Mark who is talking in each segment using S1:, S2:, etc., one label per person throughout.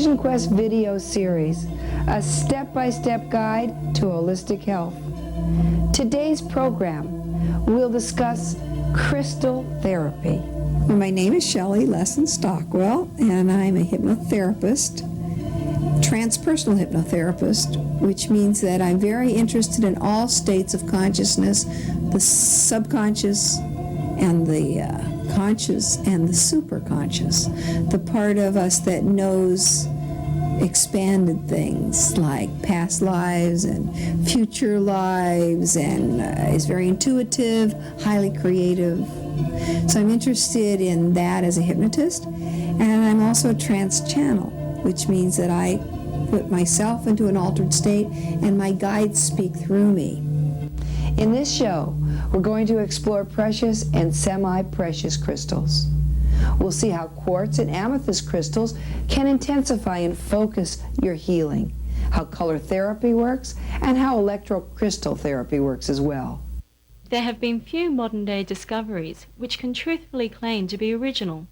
S1: Vision Quest video series, a step-by-step guide to holistic health. Today's program, we'll discuss crystal therapy.
S2: My name is Shelley Lesson-Stockwell, and I'm a hypnotherapist, transpersonal hypnotherapist, which means that I'm very interested in all states of consciousness, the subconscious and the conscious and the superconscious, the part of us that knows expanded things like past lives and future lives and is very intuitive, highly creative. So I'm interested in that as a hypnotist, and I'm also a trance channel, which means that I put myself into an altered state and my guides speak through me.
S1: In this show, we're going to explore precious and semi-precious crystals. We'll see how quartz and amethyst crystals can intensify and focus your healing, how color therapy works, and how electrocrystal therapy works as well.
S3: There have been few modern-day discoveries which can truthfully claim to be original.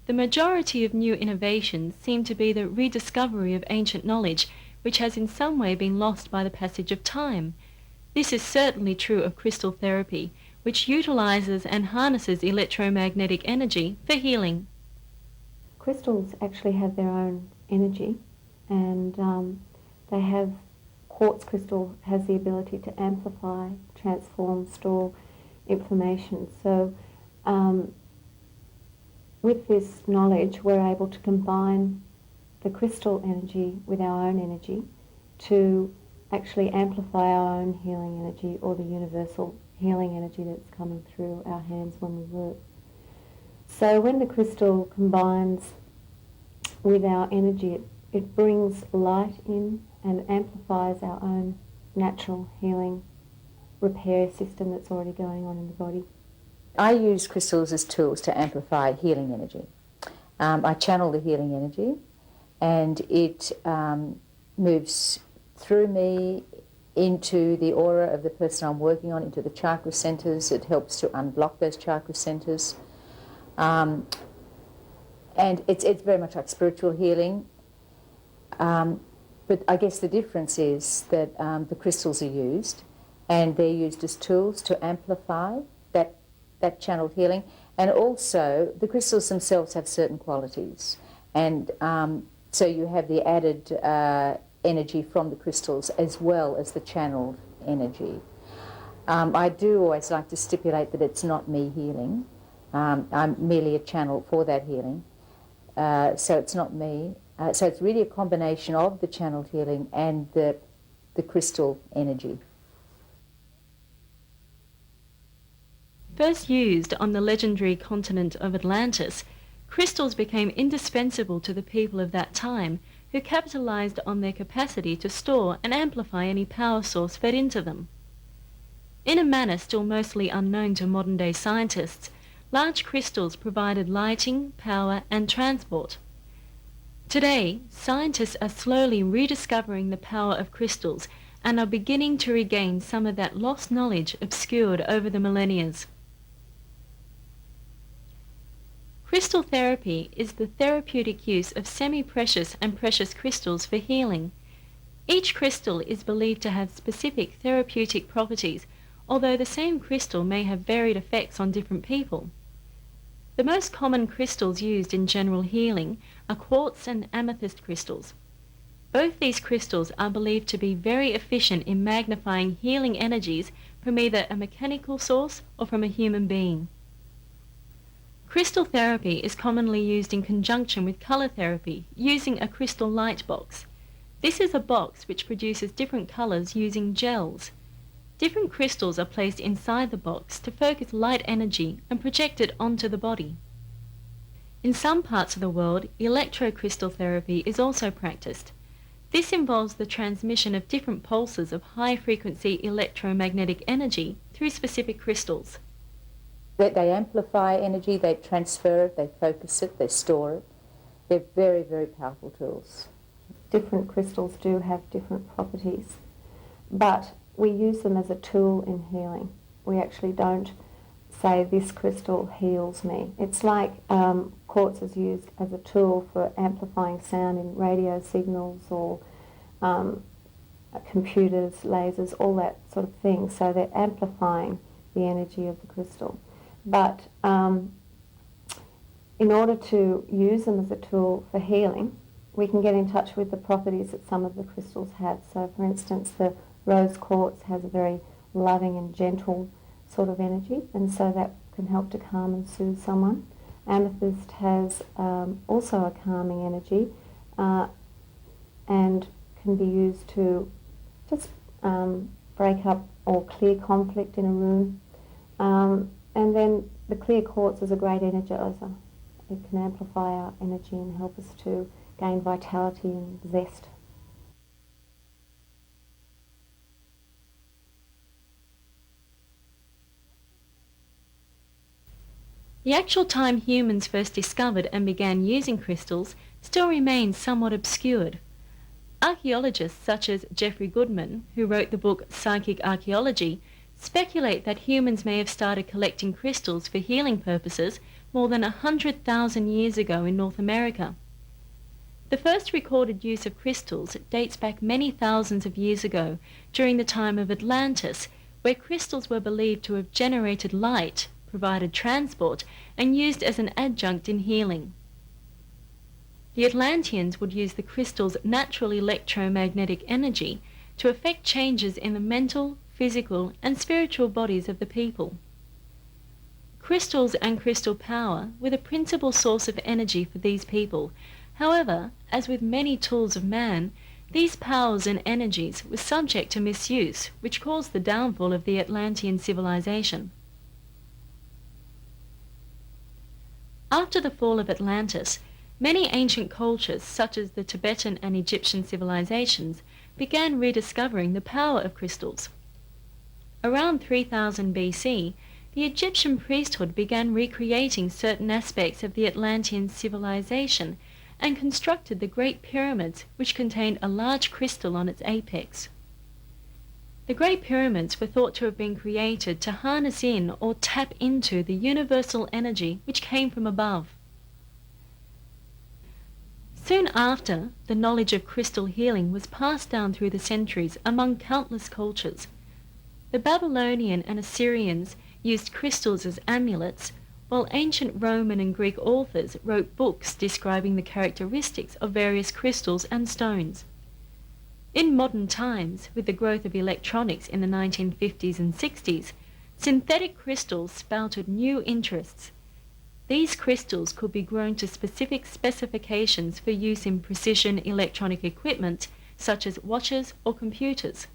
S3: The majority of new innovations seem to be the rediscovery of ancient knowledge which has in some way been lost by the passage of time. This is certainly true of crystal therapy, which utilizes and harnesses electromagnetic energy for healing.
S4: Crystals actually have their own energy, and quartz crystal has the ability to amplify, transform, store information. So with this knowledge, we're able to combine the crystal energy with our own energy to actually amplify our own healing energy, or the universal healing energy that's coming through our hands when we work. So when the crystal combines with our energy, it brings light in and amplifies our own natural healing repair system that's already going on in the body.
S5: I use crystals as tools to amplify healing energy. I channel the healing energy, and it moves through me into the aura of the person I'm working on, into the chakra centers. It helps to unblock those chakra centers. And it's very much like spiritual healing. But I guess the difference is that the crystals are used, and they're used as tools to amplify that channeled healing. And also, the crystals themselves have certain qualities. And so you have the added energy from the crystals as well as the channeled energy. I do always like to stipulate that it's not me healing. I'm merely a channel for that healing. So it's not me. So it's really a combination of the channeled healing and the crystal energy.
S3: First used on the legendary continent of Atlantis, crystals became indispensable to the people of that time, who capitalized on their capacity to store and amplify any power source fed into them. In a manner still mostly unknown to modern-day scientists, large crystals provided lighting, power, and transport. Today, scientists are slowly rediscovering the power of crystals and are beginning to regain some of that lost knowledge obscured over the millennia. Crystal therapy is the therapeutic use of semi-precious and precious crystals for healing. Each crystal is believed to have specific therapeutic properties, although the same crystal may have varied effects on different people. The most common crystals used in general healing are quartz and amethyst crystals. Both these crystals are believed to be very efficient in magnifying healing energies from either a mechanical source or from a human being. Crystal therapy is commonly used in conjunction with color therapy using a crystal light box. This is a box which produces different colors using gels. Different crystals are placed inside the box to focus light energy and project it onto the body. In some parts of the world, electrocrystal therapy is also practiced. This involves the transmission of different pulses of high-frequency electromagnetic energy through specific crystals.
S5: They amplify energy, they transfer it, they focus it, they store it. They're very, very powerful tools.
S4: Different crystals do have different properties, but we use them as a tool in healing. We actually don't say this crystal heals me. It's like quartz is used as a tool for amplifying sound in radio signals or computers, lasers, all that sort of thing. So they're amplifying the energy of the crystal. But in order to use them as a tool for healing, we can get in touch with the properties that some of the crystals have. So for instance, the rose quartz has a very loving and gentle sort of energy, and so that can help to calm and soothe someone. Amethyst has also a calming energy and can be used to just break up or clear conflict in a room. And then the clear quartz is a great energizer. It can amplify our energy and help us to gain vitality and zest.
S3: The actual time humans first discovered and began using crystals still remains somewhat obscured. Archaeologists such as Geoffrey Goodman, who wrote the book Psychic Archaeology, speculate that humans may have started collecting crystals for healing purposes more than 100,000 years ago in North America. The first recorded use of crystals dates back many thousands of years ago, during the time of Atlantis, where crystals were believed to have generated light, provided transport, and used as an adjunct in healing. The Atlanteans would use the crystal's natural electromagnetic energy to effect changes in the mental, physical, and spiritual bodies of the people. Crystals and crystal power were the principal source of energy for these people. However, as with many tools of man, these powers and energies were subject to misuse, which caused the downfall of the Atlantean civilization. After the fall of Atlantis, many ancient cultures, such as the Tibetan and Egyptian civilizations, began rediscovering the power of crystals. Around 3000 BC, the Egyptian priesthood began recreating certain aspects of the Atlantean civilization and constructed the Great Pyramids, which contained a large crystal on its apex. The Great Pyramids were thought to have been created to harness in or tap into the universal energy which came from above. Soon after, the knowledge of crystal healing was passed down through the centuries among countless cultures. The Babylonian and Assyrians used crystals as amulets, while ancient Roman and Greek authors wrote books describing the characteristics of various crystals and stones. In modern times, with the growth of electronics in the 1950s and 60s, synthetic crystals sprouted new interests. These crystals could be grown to specific specifications for use in precision electronic equipment, such as watches or computers.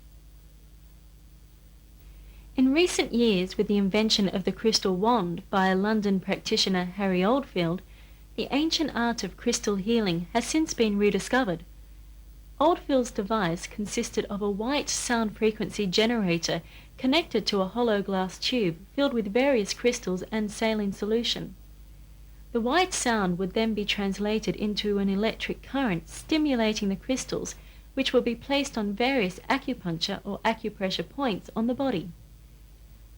S3: In recent years, with the invention of the crystal wand by a London practitioner, Harry Oldfield, the ancient art of crystal healing has since been rediscovered. Oldfield's device consisted of a white sound frequency generator connected to a hollow glass tube filled with various crystals and saline solution. The white sound would then be translated into an electric current stimulating the crystals, which will be placed on various acupuncture or acupressure points on the body.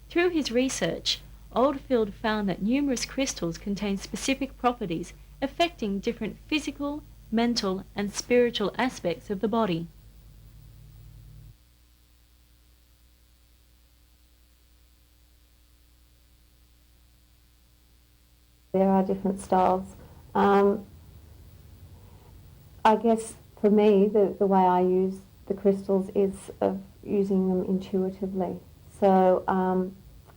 S3: Through his research, Oldfield found that numerous crystals contain specific properties affecting different physical, mental, and spiritual aspects of the body.
S4: There are different styles. I guess for me, the way I use the crystals is of using them intuitively. So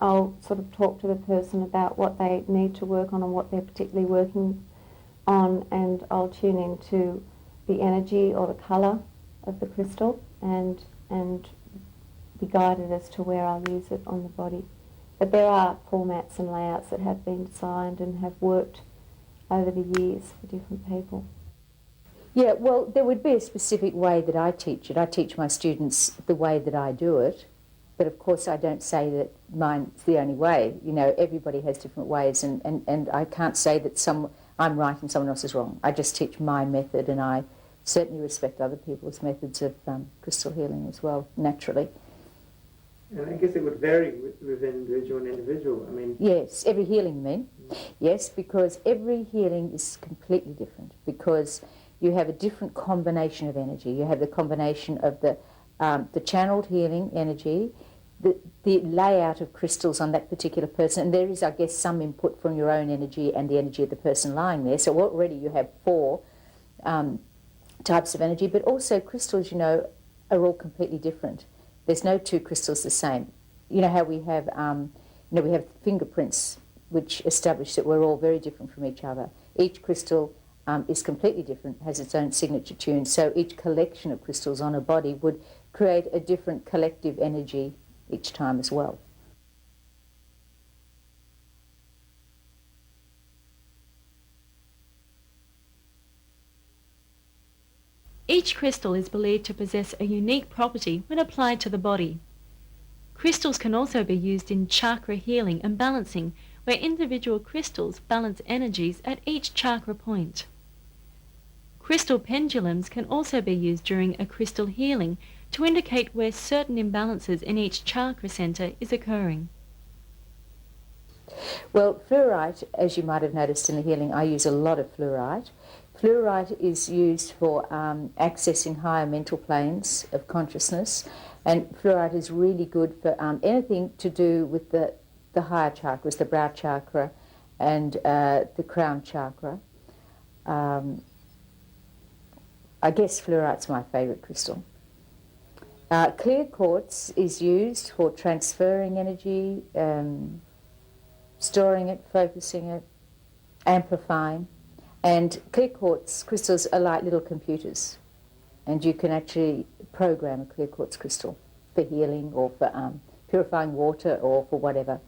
S4: I'll sort of talk to the person about what they need to work on and what they're particularly working on, and I'll tune into the energy or the colour of the crystal and be guided as to where I'll use it on the body. But there are formats and layouts that have been designed and have worked over the years for different people.
S5: Yeah, well, there would be a specific way that I teach it. I teach my students the way that I do it, but of course I don't say that mine's the only way. You know, everybody has different ways, and I can't say that I'm right and someone else is wrong. I just teach my method, and I certainly respect other people's methods of crystal healing as well, naturally.
S6: And I guess it would vary with individual and individual. I mean,
S5: Yes, every healing, you mean? Yes, because every healing is completely different, because you have a different combination of energy. You have the combination of the channeled healing energy, the layout of crystals on that particular person, and there is, I guess, some input from your own energy and the energy of the person lying there. So already you have 4 types of energy, but also crystals, you know, are all completely different. There's no 2 crystals the same. You know how we have, we have fingerprints which establish that we're all very different from each other. Each crystal is completely different, has its own signature tune, so each collection of crystals on a body would create a different collective energy each time as well.
S3: Each crystal is believed to possess a unique property when applied to the body. Crystals can also be used in chakra healing and balancing, where individual crystals balance energies at each chakra point. Crystal pendulums can also be used during a crystal healing to indicate where certain imbalances in each chakra center is occurring.
S5: Well, fluorite, as you might have noticed in the healing, I use a lot of fluorite. Fluorite is used for accessing higher mental planes of consciousness, and fluorite is really good for anything to do with the higher chakras, the brow chakra and the crown chakra. I guess fluorite's my favourite crystal. Clear quartz is used for transferring energy, storing it, focusing it, amplifying. And clear quartz crystals are like little computers, and you can actually program a clear quartz crystal for healing or for purifying water or for whatever.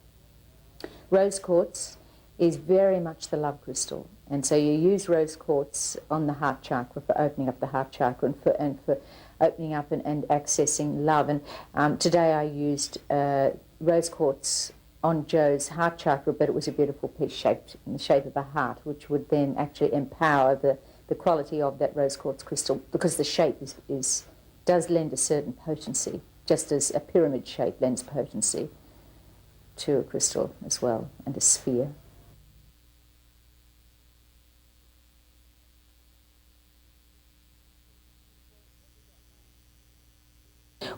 S5: Rose quartz is very much the love crystal, and so you use rose quartz on the heart chakra for opening up the heart chakra and for opening up and accessing love. And today I used rose quartz on Joe's heart chakra, but it was a beautiful piece shaped in the shape of a heart, which would then actually empower the quality of that rose quartz crystal, because the shape does lend a certain potency, just as a pyramid shape lends potency to a crystal as well, and a sphere.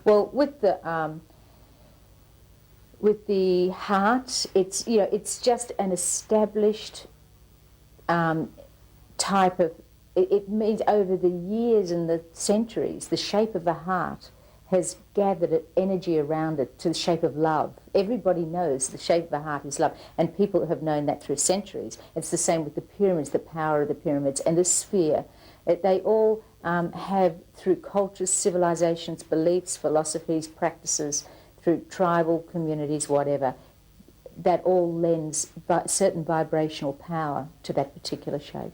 S5: Well, with the heart, it's just an established type of. It means over the years and the centuries, the shape of the heart has gathered energy around it to the shape of love. Everybody knows the shape of the heart is love, and people have known that through centuries. It's the same with the pyramids, the power of the pyramids, and the sphere. They all have, through cultures, civilizations, beliefs, philosophies, practices, through tribal communities, whatever, that all lends certain vibrational power to that particular shape.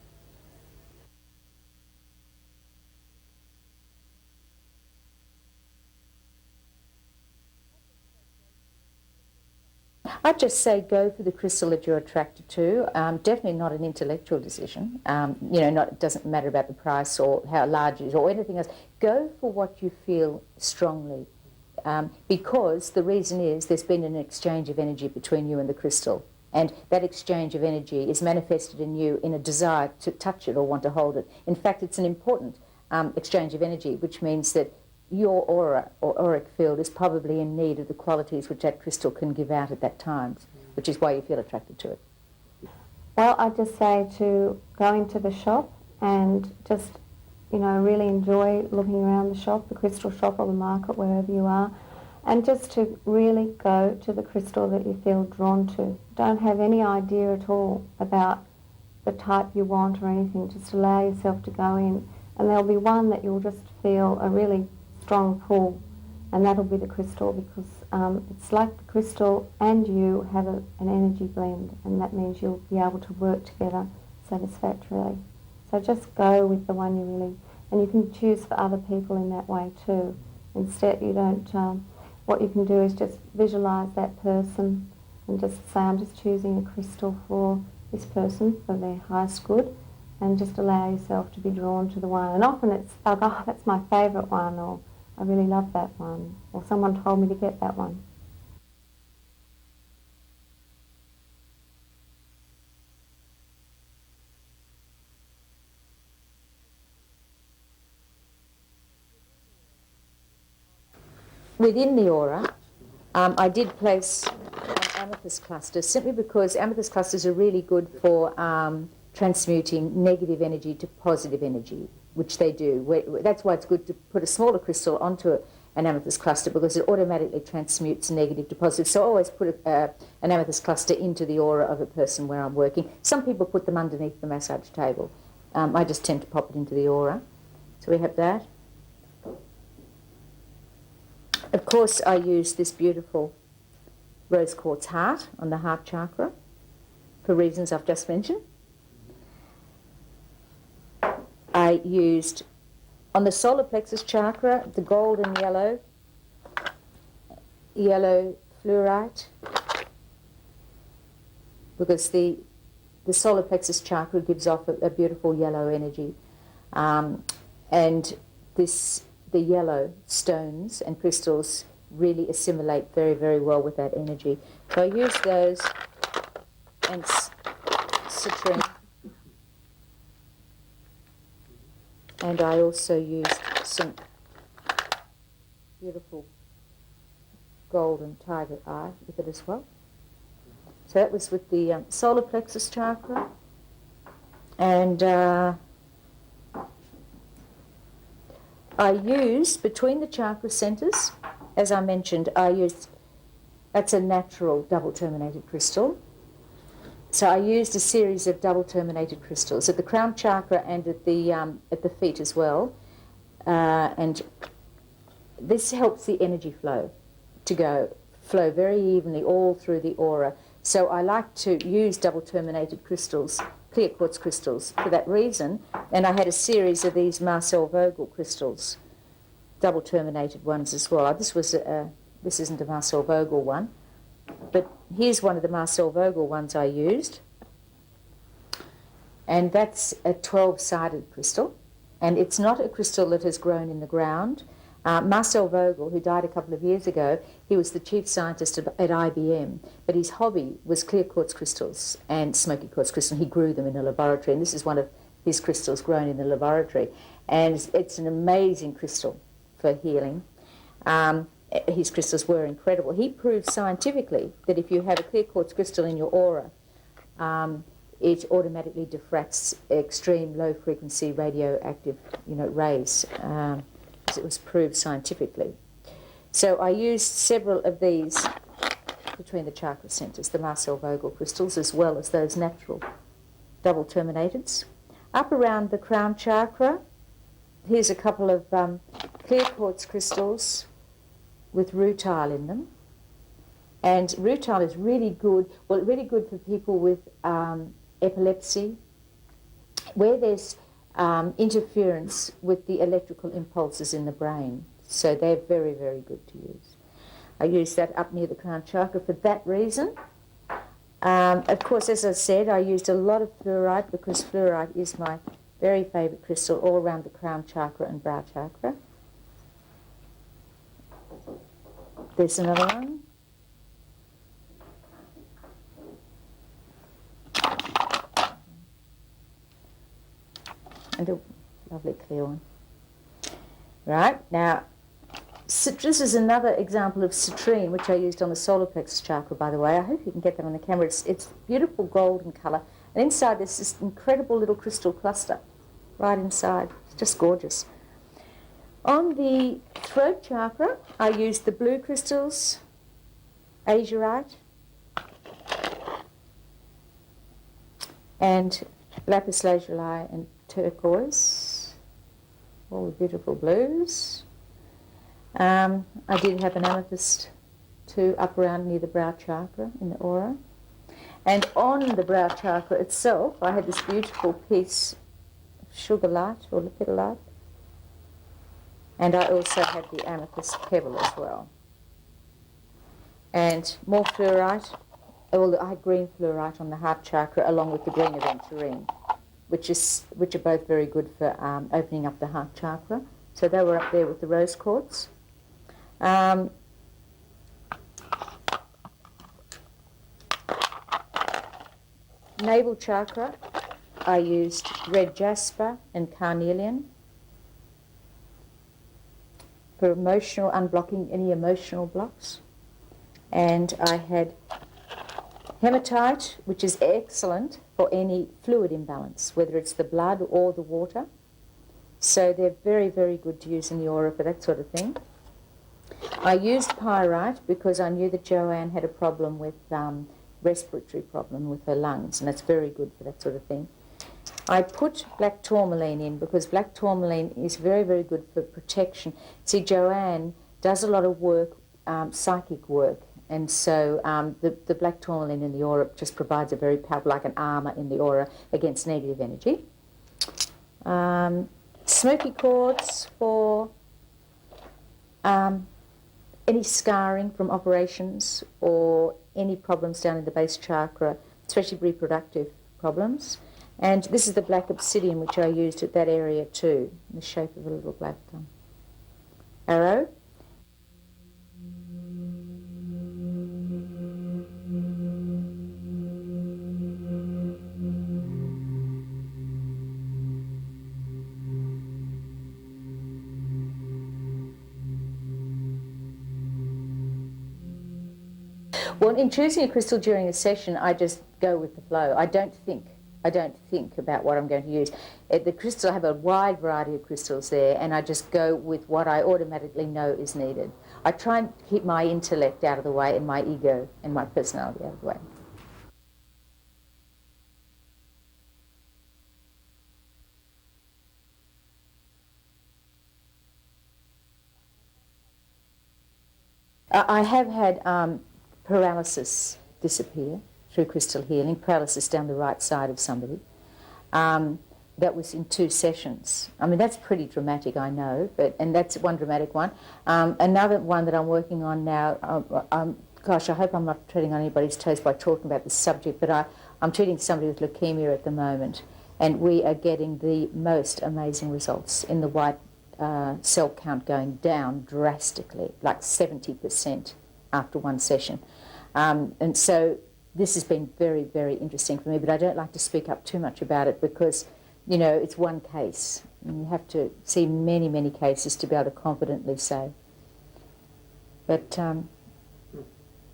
S5: I'd just say go for the crystal that you're attracted to. Definitely not an intellectual decision. It doesn't matter about the price or how large it is or anything else. Go for what you feel strongly. Because the reason is there's been an exchange of energy between you and the crystal, and that exchange of energy is manifested in you in a desire to touch it or want to hold it. In fact, it's an important exchange of energy, which means that your aura or auric field is probably in need of the qualities which that crystal can give out at that time, which is why you feel attracted to it.
S4: Well, I'd just say to go into the shop and just really enjoy looking around the shop, the crystal shop or the market, wherever you are, and just to really go to the crystal that you feel drawn to. Don't have any idea at all about the type you want or anything. Just allow yourself to go in, and there'll be one that you'll just feel a really strong pull, and that'll be the crystal, because it's like the crystal and you have an energy blend, and that means you'll be able to work together satisfactorily. So just go with the one you really, and you can choose for other people in that way too. Instead, you don't, what you can do is just visualize that person and just say, I'm just choosing a crystal for this person, for their highest good, and just allow yourself to be drawn to the one. And often it's like, oh, that's my favourite one, or I really love that one, or someone told me to get that one.
S5: within the aura, I did place an amethyst cluster simply because amethyst clusters are really good for transmuting negative energy to positive energy, which they do. That's why it's good to put a smaller crystal onto an amethyst cluster, because it automatically transmutes negative to positive. So I always put an amethyst cluster into the aura of a person where I'm working. Some people put them underneath the massage table. I just tend to pop it into the aura. So we have that. Of course, I use this beautiful rose quartz heart on the heart chakra for reasons I've just mentioned. I used, on the solar plexus chakra, the gold and yellow fluorite, because the solar plexus chakra gives off a beautiful yellow energy. And the yellow stones and crystals really assimilate very, very well with that energy. So I use those and citrine. And I also used some beautiful golden tiger eye with it as well. So that was with the solar plexus chakra. And I used, between the chakra centers, as I mentioned, that's a natural double terminated crystal. So I used a series of double terminated crystals at the crown chakra and at the feet as well. And this helps the energy flow to flow very evenly all through the aura. So I like to use double terminated crystals, clear quartz crystals, for that reason. And I had a series of these Marcel Vogel crystals, double terminated ones as well. This isn't a Marcel Vogel one, but here's one of the Marcel Vogel ones I used. And that's a 12-sided crystal. And it's not a crystal that has grown in the ground. Marcel Vogel, who died a couple of years ago, he was the chief scientist at IBM, but his hobby was clear quartz crystals and smoky quartz crystals. He grew them in a laboratory, and this is one of his crystals grown in the laboratory. And it's an amazing crystal for healing. His crystals were incredible. He proved scientifically that if you have a clear quartz crystal in your aura, it automatically diffracts extreme low-frequency radioactive, rays. It was proved scientifically. So I used several of these between the chakra centers, the Marcel Vogel crystals, as well as those natural double terminateds. Up around the crown chakra, here's a couple of clear quartz crystals with rutile in them. And rutile is really good for people with epilepsy, where there's interference with the electrical impulses in the brain. So they're very, very good to use. I use that up near the crown chakra for that reason. Of course, as I said, I used a lot of fluorite because fluorite is my very favourite crystal all around the crown chakra and brow chakra. There's another one. And a lovely clear one. Right, now, this is another example of citrine, which I used on the solar plexus chakra, by the way. I hope you can get that on the camera. It's beautiful golden colour. And inside there's this incredible little crystal cluster right inside. It's just gorgeous. On the throat chakra, I used the blue crystals, azurite, and lapis lazuli and turquoise, all the beautiful blues. I did have an amethyst too up around near the brow chakra in the aura. And on the brow chakra itself, I had this beautiful piece of sugar light or lepidolite. And I also had the amethyst pebble as well. And more fluorite. I had green fluorite on the heart chakra along with the green aventurine, which are both very good for opening up the heart chakra. So they were up there with the rose quartz. Navel chakra, I used red jasper and carnelian. for emotional, unblocking any emotional blocks. And I had hematite, which is excellent for any fluid imbalance, whether it's the blood or the water. So they're very, very good to use in the aura for that sort of thing. I used pyrite because I knew that Joanne had a problem with respiratory problem with her lungs, and that's very good for that sort of thing. I put black tourmaline in because black tourmaline is very, very good for protection. See, Joanne does a lot of work, psychic work, and so the black tourmaline in the aura just provides a very powerful, like an armour in the aura against negative energy. Smoky quartz for any scarring from operations or any problems down in the base chakra, especially reproductive problems. And this is the black obsidian, which I used at that area too, in the shape of a little black arrow. Well, in choosing a crystal during a session, I just go with the flow. I don't think about what I'm going to use. The crystal, I have a wide variety of crystals there, and I just go with what I automatically know is needed. I try and keep my intellect out of the way and my ego and my personality out of the way. I have had paralysis disappear through crystal healing, paralysis down the right side of somebody. That was in 2 sessions. I mean, that's pretty dramatic, I know, and that's one dramatic one. Another one that I'm working on now, gosh, I hope I'm not treading on anybody's toes by talking about this subject, but I'm treating somebody with leukemia at the moment, and we are getting the most amazing results in the white cell count going down drastically, like 70% after 1 session. And so this has been very, very interesting for me, but I don't like to speak up too much about it because, you know, it's one case. And you have to see many, many cases to be able to confidently say. But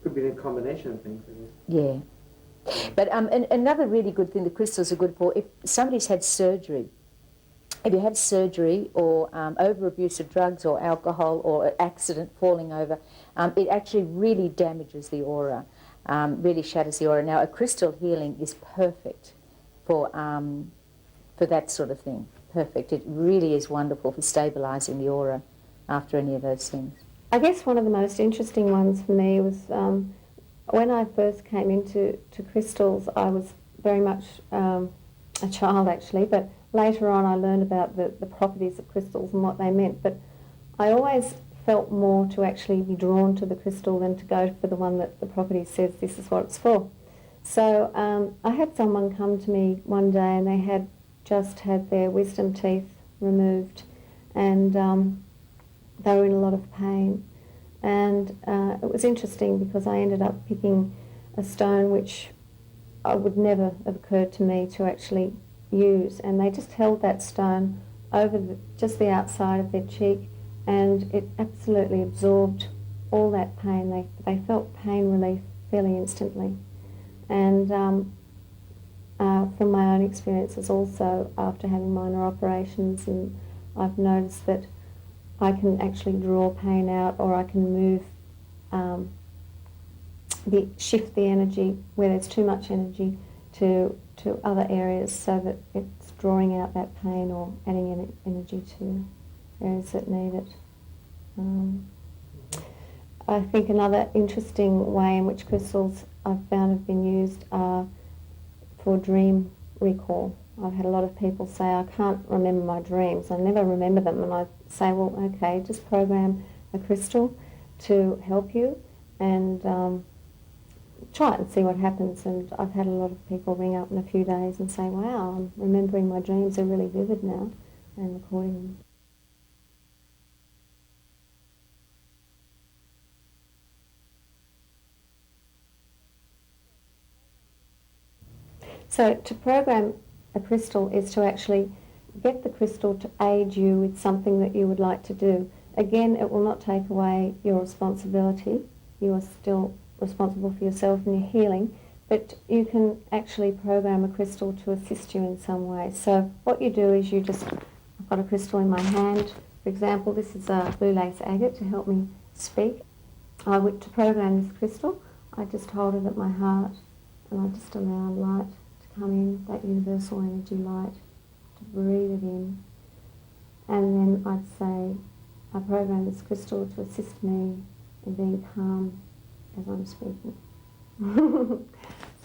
S6: could be a combination of things, I guess.
S5: Yeah. But and another really good thing the crystals are good for, if somebody's had surgery, if you have surgery or over-abuse of drugs or alcohol or an accident falling over, it actually really damages the aura, really shatters the aura. Now, a crystal healing is perfect for that sort of thing. Perfect. It really is wonderful for stabilising the aura after any of those things.
S4: I guess one of the most interesting ones for me was when I first came into crystals, I was very much a child actually, but later on I learned about the properties of crystals and what they meant. But I always felt more to actually be drawn to the crystal than to go for the one that the property says this is what it's for. So I had someone come to me one day and they had just had their wisdom teeth removed, and they were in a lot of pain. And it was interesting because I ended up picking a stone which I would never have occurred to me to actually use, and they just held that stone over just the outside of their cheek, and it absolutely absorbed all that pain. They felt pain relief fairly instantly. And from my own experiences also, after having minor operations, and I've noticed that I can actually draw pain out, or I can move, shift the energy where there's too much energy to other areas so that it's drawing out that pain or adding energy to areas that need it. I think another interesting way in which crystals I've found have been used are for dream recall. I've had a lot of people say, I can't remember my dreams, I never remember them, and I say, well, okay, just program a crystal to help you and try it and see what happens. And I've had a lot of people ring up in a few days and say, wow, I'm remembering my dreams are really vivid now, and recording them. So to program a crystal is to actually get the crystal to aid you with something that you would like to do. Again, it will not take away your responsibility. You are still responsible for yourself and your healing, but you can actually program a crystal to assist you in some way. So what you do is I've got a crystal in my hand. For example, this is a blue lace agate to help me speak. To program this crystal, I just hold it at my heart and I just allow light to come in, that universal energy light, to breathe it in. And then I'd say, I program this crystal to assist me in being calm as I'm speaking.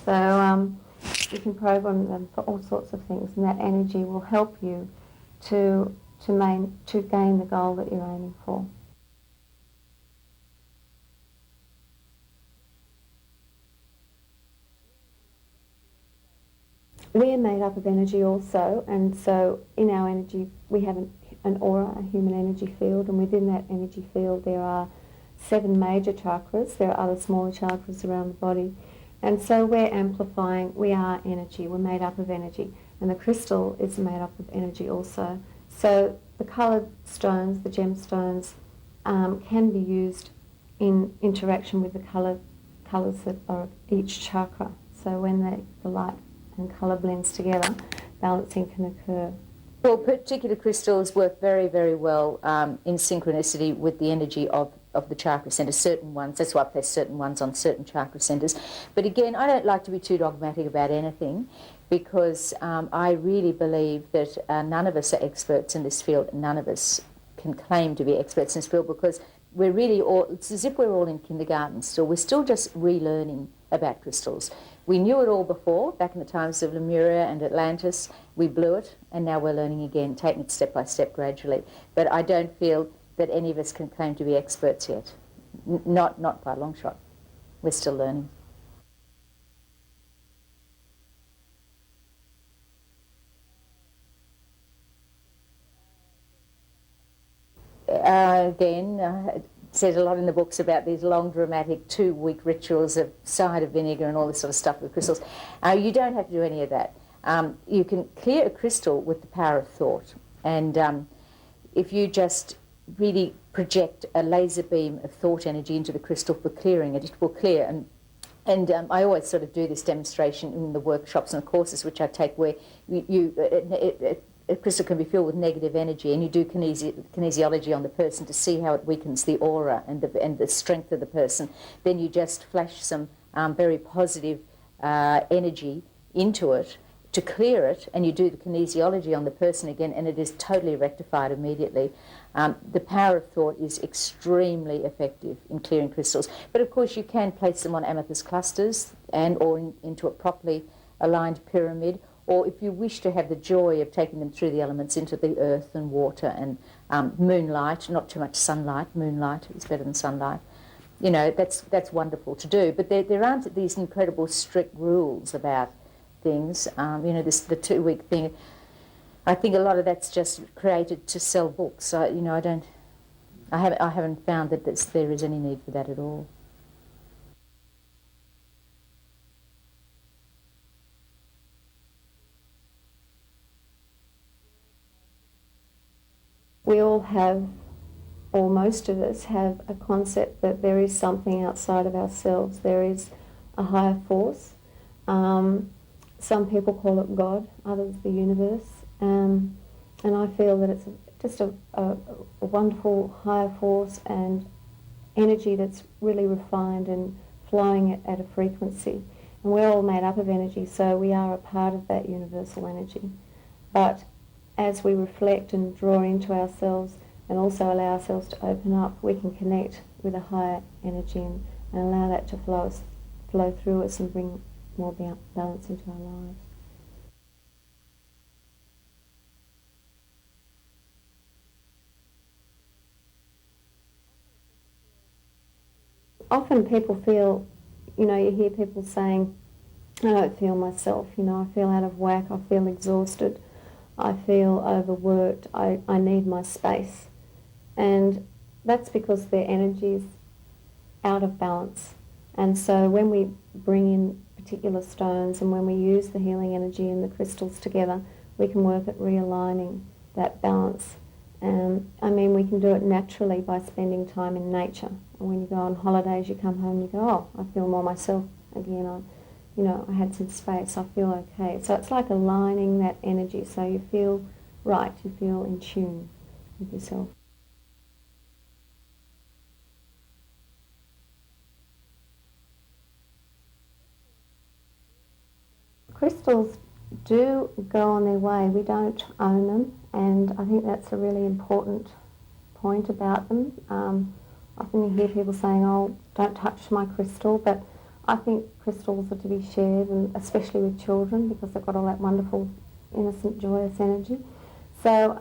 S4: So you can program them for all sorts of things, and that energy will help you to gain the goal that you're aiming for. We are made up of energy also, and so in our energy we have an aura, a human energy field, and within that energy field there are 7 major chakras. There are other smaller chakras around the body, and so we're amplifying. We are energy. We're made up of energy, and the crystal is made up of energy also. So the coloured stones, the gemstones, can be used in interaction with the colours that are of each chakra. So when the light and colour blends together, balancing can occur.
S5: Well, particular crystals work very, very well in synchronicity with the energy of the chakra centres, certain ones. That's why I place certain ones on certain chakra centres. But again, I don't like to be too dogmatic about anything, because I really believe that none of us are experts in this field. None of us can claim to be experts in this field, because we're really all, it's as if we're all in kindergarten still. We're still just relearning about crystals. We knew it all before, back in the times of Lemuria and Atlantis. We blew it, and now we're learning again, taking it step by step gradually. But I don't feel that any of us can claim to be experts yet. Not by a long shot. We're still learning. It says a lot in the books about these long, dramatic 2-week rituals of cider vinegar and all this sort of stuff with crystals. You don't have to do any of that. You can clear a crystal with the power of thought. And if you just really project a laser beam of thought energy into the crystal for clearing it, it will clear. And I always sort of do this demonstration in the workshops and the courses which I take, where a crystal can be filled with negative energy, and you do kinesiology on the person to see how it weakens the aura and the strength of the person. Then you just flash some very positive energy into it to clear it, and you do the kinesiology on the person again, and it is totally rectified immediately. The power of thought is extremely effective in clearing crystals. But of course you can place them on amethyst clusters or into a properly aligned pyramid, or if you wish to have the joy of taking them through the elements into the earth and water and moonlight, not too much sunlight, moonlight is better than sunlight. You know, that's wonderful to do. But there aren't these incredible strict rules about things. You know, the 2-week thing, I think a lot of that's just created to sell books. I haven't found that there is any need for that at all.
S4: We all have, or most of us have, a concept that there is something outside of ourselves. There is a higher force. Some people call it God, others the universe. And I feel that it's just a wonderful higher force and energy that's really refined and flowing at a frequency. And we're all made up of energy, so we are a part of that universal energy. But as we reflect and draw into ourselves and also allow ourselves to open up, we can connect with a higher energy and allow that to flow through us and bring more balance into our lives. Often people feel, you know, you hear people saying, I don't feel myself, you know, I feel out of whack, I feel exhausted, I feel overworked, I need my space. And that's because their energy is out of balance. And so when we bring in particular stones and when we use the healing energy and the crystals together, we can work at realigning that balance I mean, we can do it naturally by spending time in nature. And when you go on holidays, you come home and you go, oh, I feel more myself again. I had some space, I feel okay. So it's like aligning that energy so you feel right, you feel in tune with yourself. Crystals do go on their way. We don't own them, and I think that's a really important point about them. Often you hear people saying, oh, don't touch my crystal, but I think crystals are to be shared, and especially with children, because they've got all that wonderful, innocent, joyous energy. So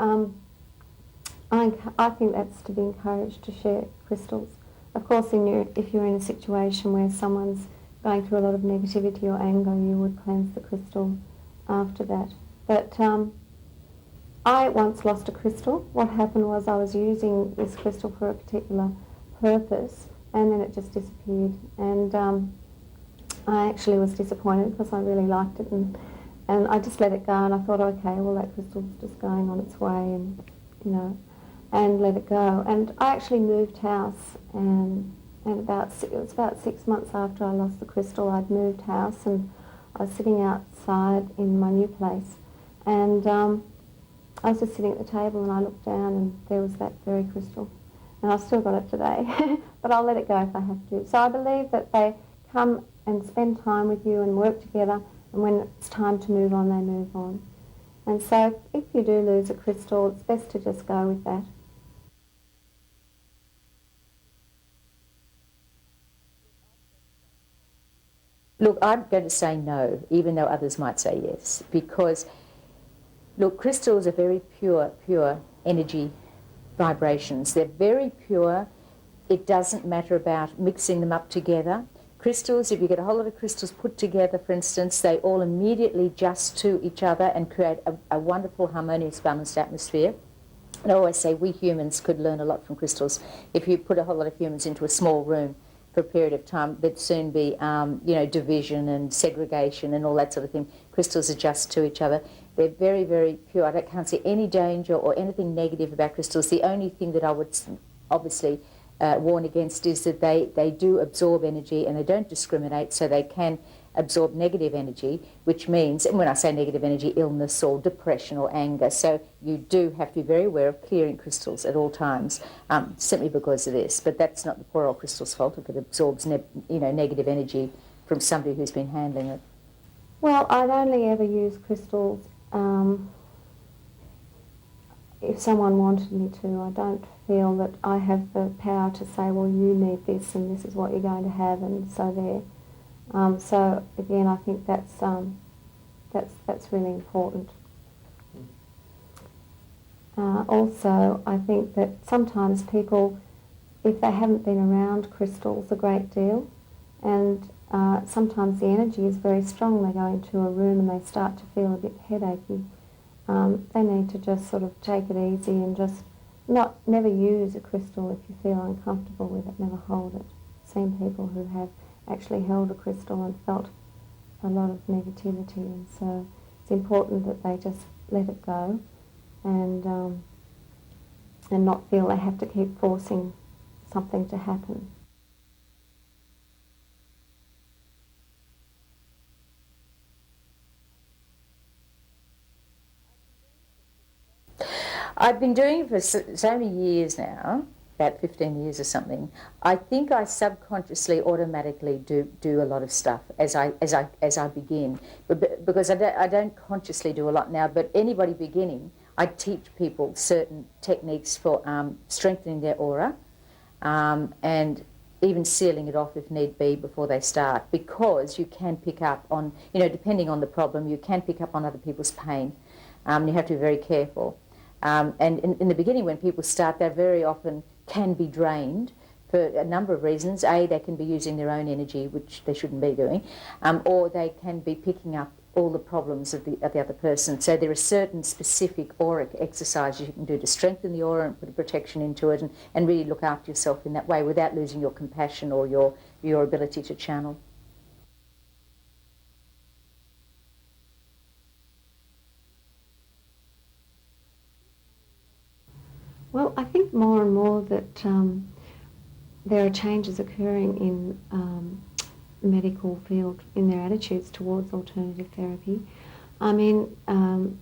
S4: I think that's to be encouraged, to share crystals. Of course, if you're in a situation where someone's going through a lot of negativity or anger, you would cleanse the crystal after that. But I once lost a crystal. What happened was I was using this crystal for a particular purpose, and then it just disappeared. And I actually was disappointed because I really liked it, and I just let it go, and I thought, okay, well, that crystal's just going on its way, and let it go. And I actually moved house, and it was about 6 months after I lost the crystal. I'd moved house, and I was sitting outside in my new place, and I was just sitting at the table, and I looked down, and there was that very crystal. And I've still got it today, but I'll let it go if I have to. So I believe that they come and spend time with you and work together, and when it's time to move on, they move on. And so if you do lose a crystal, it's best to just go with that.
S5: Look, I'm going to say no, even though others might say yes, because, look, crystals are very pure energy vibrations. They're very pure. It doesn't matter about mixing them up together. Crystals, if you get a whole lot of crystals put together, for instance, they all immediately adjust to each other and create a wonderful, harmonious, balanced atmosphere. And I always say we humans could learn a lot from crystals. If you put a whole lot of humans into a small room for a period of time, there'd soon be, division and segregation and all that sort of thing. Crystals adjust to each other. They're very, very pure. I can't see any danger or anything negative about crystals. The only thing that I would obviously warn against is that they do absorb energy, and they don't discriminate, so they can absorb negative energy, which means, and when I say negative energy, illness or depression or anger. So you do have to be very aware of clearing crystals at all times, simply because of this. But that's not the poor old crystal's fault if it absorbs negative energy from somebody who's been handling it.
S4: Well, I'd only ever use crystals if someone wanted me to. I don't feel that I have the power to say, well, you need this and this is what you're going to have, and so there. So again, I think that's really important. Also, I think that sometimes people, if they haven't been around crystals a great deal, and sometimes the energy is very strong, they go into a room and they start to feel a bit headachy. They need to just sort of take it easy and just never use a crystal if you feel uncomfortable with it, never hold it. I've seen people who have actually held a crystal and felt a lot of negativity, and so it's important that they just let it go and not feel they have to keep forcing something to happen.
S5: I've been doing it for so many years now, about 15 years or something. I think I subconsciously, automatically do a lot of stuff as I begin, because I don't consciously do a lot now. But anybody beginning, I teach people certain techniques for strengthening their aura, and even sealing it off if need be before they start, because you can pick up on, depending on the problem, you can pick up on other people's pain. You have to be very careful. And in the beginning, when people start, they very often can be drained for a number of reasons. A, they can be using their own energy, which they shouldn't be doing, or they can be picking up all the problems of the other person. So there are certain specific auric exercises you can do to strengthen the aura and put a protection into it, and really look after yourself in that way without losing your compassion or your ability to channel.
S4: Well, I think more and more that there are changes occurring in medical field in their attitudes towards alternative therapy. I mean,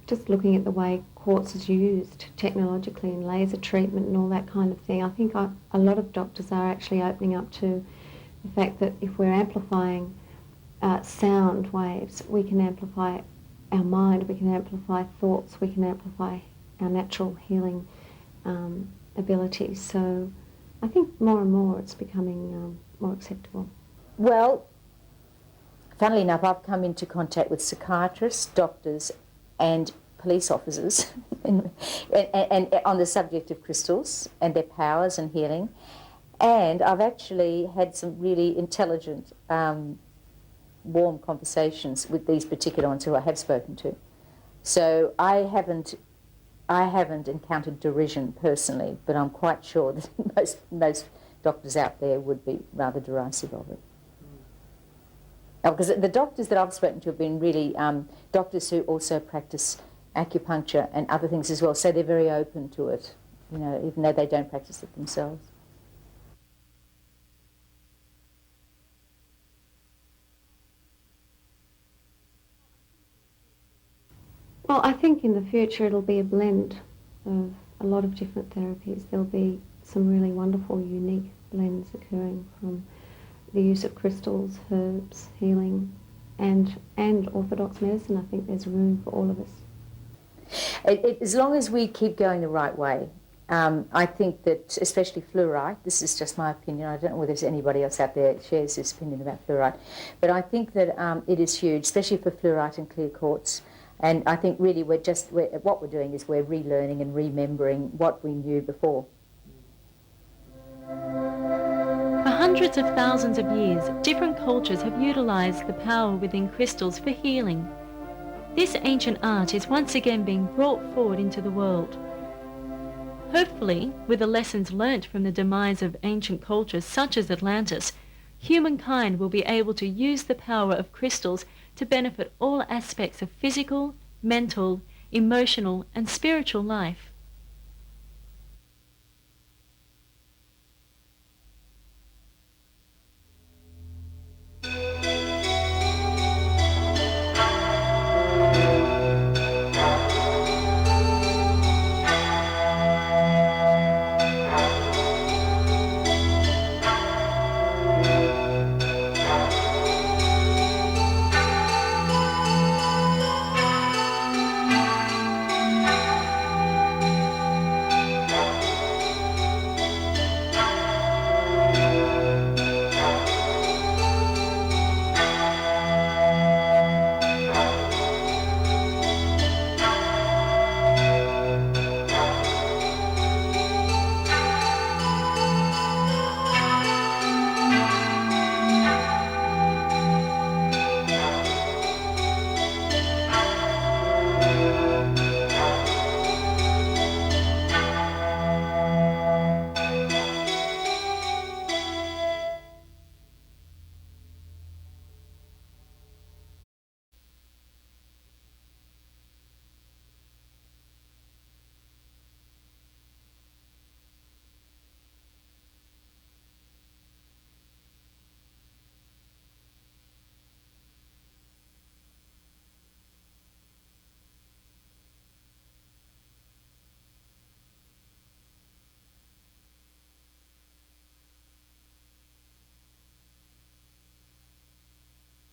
S4: just looking at the way quartz is used technologically in laser treatment and all that kind of thing, I think a lot of doctors are actually opening up to the fact that if we're amplifying sound waves, we can amplify our mind, we can amplify thoughts, we can amplify our natural healing abilities. So I think more and more it's becoming more acceptable.
S5: Well, funnily enough, I've come into contact with psychiatrists, doctors and police officers and on the subject of crystals and their powers and healing. And I've actually had some really intelligent, warm conversations with these particular ones who I have spoken to. So I haven't encountered derision personally, but I'm quite sure that most doctors out there would be rather derisive of it. Because the doctors that I've spoken to have been really doctors who also practice acupuncture and other things as well, so they're very open to it, you know, even though they don't practice it themselves.
S4: Well, I think in the future it'll be a blend of a lot of different therapies. There'll be some really wonderful, unique blends occurring from the use of crystals, herbs, healing, and orthodox medicine. I think there's room for all of us.
S5: As long as we keep going the right way, I think that especially fluorite, this is just my opinion, I don't know whether there's anybody else out there that shares this opinion about fluorite, but I think that it is huge, especially for fluorite and clear quartz. And I think really what we're doing is we're relearning and remembering what we knew before.
S3: For hundreds of thousands of years, different cultures have utilized the power within crystals for healing. This ancient art is once again being brought forward into the world. Hopefully, with the lessons learnt from the demise of ancient cultures such as Atlantis, humankind will be able to use the power of crystals to benefit all aspects of physical, mental, emotional, and spiritual life.